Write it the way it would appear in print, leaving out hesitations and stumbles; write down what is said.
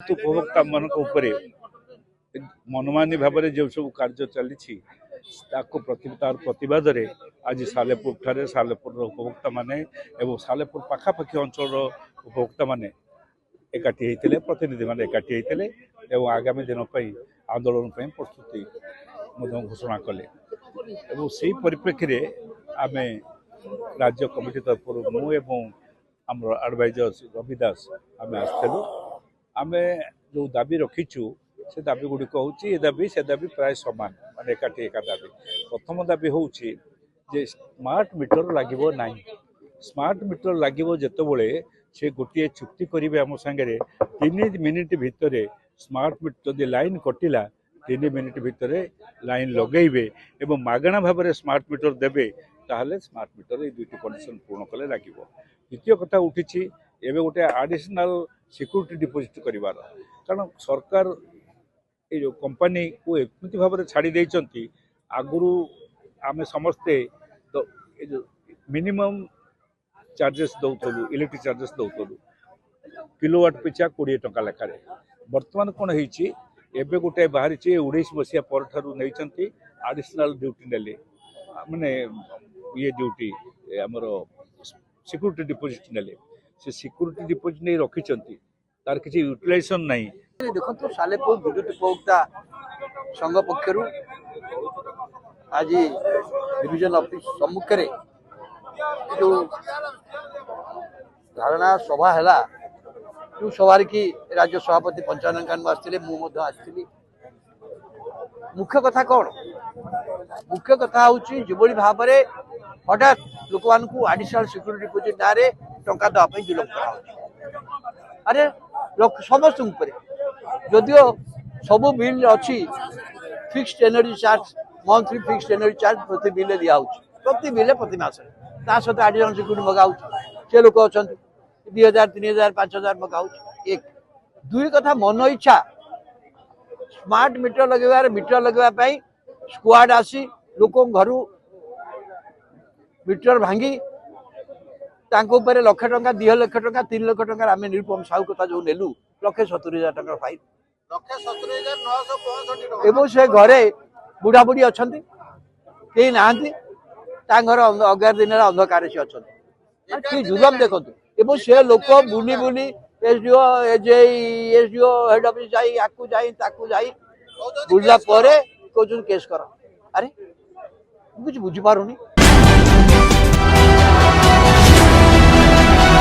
उपभोक्ता मान मनमानी भाव में जो सब कार्य चली तार प्रतिवाद आज सालेपुर ठारे सालेपुर उपभोक्ता माने एवं सालेपुर पाखापाखि अंचल उपभोक्ता माने एकाठी होते प्रतिनिधि माने एकाठी होते एवं आगामी दिन आंदोलन प्रस्तुति घोषणा कले से परिप्रेक्षी में आम राज्य कमिटी तरफ मुझे आम एडवाइजर रवि दास आम आसलु आम जो दाबी रखीचु से दाबी गुड़िक हूँ दाबी से दाबी प्राय सामान मान एकाठी एका दाबी प्रथम दाबी हूँ जे स्मार्ट मीटर लगे ना स्मार्ट मीटर लगे जितेबले से गोटे चुक्ति करेंगे आम सांगे 3 मिनिट भितर स्मार्ट मीटर जदि लाइन कटिला 3 मिनिट भितर लाइन लगेबे एवं मागणा भाव में स्मार्ट मीटर देवे ताहले स्मार्ट मीटर ये दुईटी कंडीशन पूर्ण कले लगे। द्वितीय कथा उठी एवं गोटे आडिशनाल सिक्यूरिटी डिपोजिट करार कारण सरकार ये जो कंपनी को एमती भाव में छाड़ी देइचंती आगुरु आमे समस्ते तो ये मिनिमम चार्जेस दौलु इलेक्ट्रिक चार्जेस दौलु किलोवाट पिछा 20 टंका लेखार बर्तमान कौन होती एवं गोटे बाहरी 19 मसीहा पर नहीं आडिशनाल ड्यूटी ने माने ये ड्यूटी आमर सिक्यूरिटी डिपोजिट ने से सिक्यूरिटी डिपोजिट नहीं रखी तार किसी यूटिलाइजेशन नहीं। देखो सालेपुर विद्युत उपभोक्ता संघ पक्षर आज डिविजन ऑफिस सम्मुख में जो धारणा सभा है जो सभार की राज्य सभापति पंचानन आसते मुझे मुख्य कथा कौन मुख्य कथा हूँ जो भाव में हठात लोक मानू आडिशनाल सिक्यूरिटी डिपोजिट ना टंका देवाई जुलम कर अरे समस्त जदियो सबू बिल अच्छी fixed energy charge monthly fixed energy charge प्रति बिल दिया प्रति बिल प्रति मास सहित आडिशनाल सिक्यूरिटी मगाऊ से लोक अच्छा 2000 3000 5000 मगाऊ एक दुई कथा मन इच्छा स्मार्ट मीटर लगे स्क्वाड आसी लोक घर मीटर भांगी लक्ष टंका 2 लाख टंका 3 लाख टंका आम निरुपम साहू कथा जो नेलु 1,70,000 टंका फाइन 1,70,965 से घरे बुढ़ा बुढ़ी अच्छा कहीं ना घर 11 दिन अंधकार से अच्छा जुलम देखो एवं से लोक बुली बुली एसडीओ एसडीओ हेड ऑफिस जाई बुझला कहते केस कर अरे कुछ बुझी पारुनी।